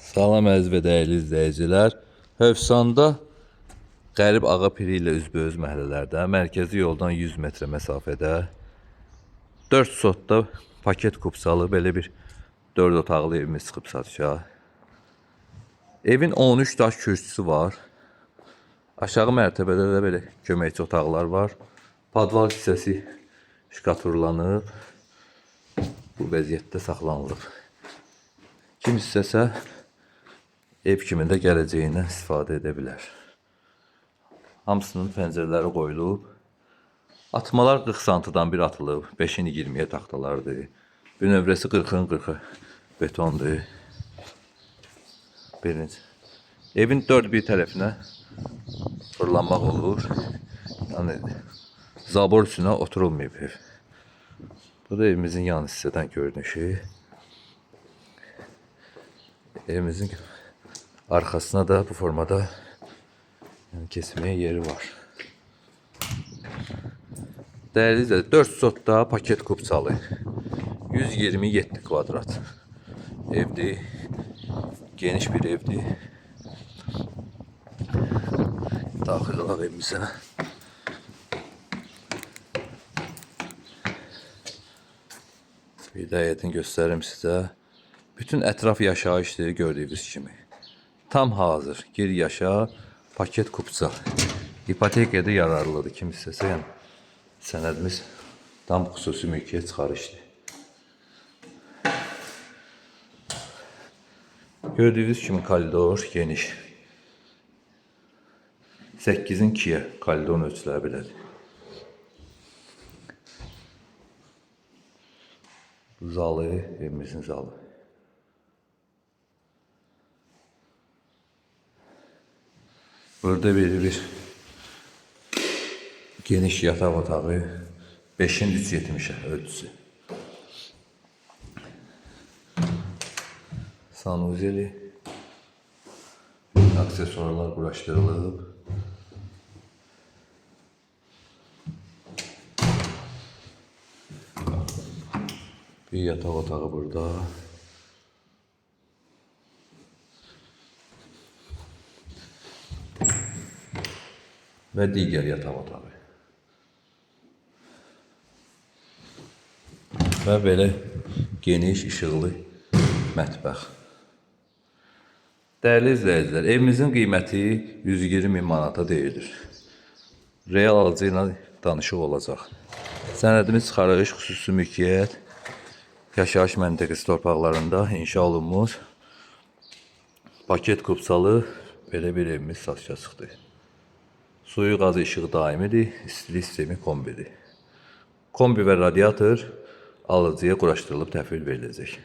Salam əziz və dəyərli izləyicilər. Hövsanda Qərib Ağapiri ilə üzbəüz məhəllələrdə, mərkəzi yoldan 100 metrə məsafədə 4 sotda paket kupsalı belə bir 4 otaqlı evimiz çıxıb satışa. Evin 13 daş kürsüsü var. Aşağı mərtəbədə də belə köməkçi otaqlar var. Padval hissəsi şkaturlanıb, bu vəziyyətdə saxlanılıb. Kim istəsə ev kimi də gələcəyindən istifadə edə bilər. Hamısının pəncərələri qoyulub. Atmalar 40 santıdan bir atılıb. 5-in 20-yə taxtalardır. Bünövrəsi 40-ın 40-ı betondur. Birinci. Evin 4 bir tərəfinə fırlanmaq olur. Yəni zabor üstünə oturulmayıb ev. Bu da evimizin yan hissədən görünüşü. Evimizin arkasına da bu formada kesmeye yeri var. Değerli izləyicilər, 4 sotda paket kupçalı 127 kvadrat evdir. Geniş bir evdir. Daxil olaq evimizə. Bir də həyətini göstərim sizə. Bütün ətraf yaşayışdır gördüyünüz kimi. Tam hazır. Gir yaşa, paket kupça. İpotekada yararlıdır. Kim istəsə, yəni sənədimiz tam xüsusi mülkiyyət çıxarışdır. Gördüyünüz kimi koridor geniş. 8-in 2-yə koridorun ölçüləri belədir. Bu zalı, evimizin zalı. Burada bir geniş yataq otağı, 5-in 3.70'ə ölçüsü. Sanuzeli, aksesuarlar quraşdırılıb. Bir yataq otağı burada. Və digər yataq otağı. Və belə geniş, işıqlı mətbəx. Dəyərli izləyicilər, evimizin qiyməti 120.000 manata deyilir. Real alıcı ilə danışıq olacaq. Sənədimiz çıxarış, xüsusi mülkiyyət, yaşayış məntəqəsi torpaqlarında inşa olunmuş paket kupsalı belə bir evimiz satışa çıxdı. Suyu, qazı, işığı daimidir, istilik sistemi kombidir. Kombi və radiator alıcıya quraşdırılıb təhvil veriləcək.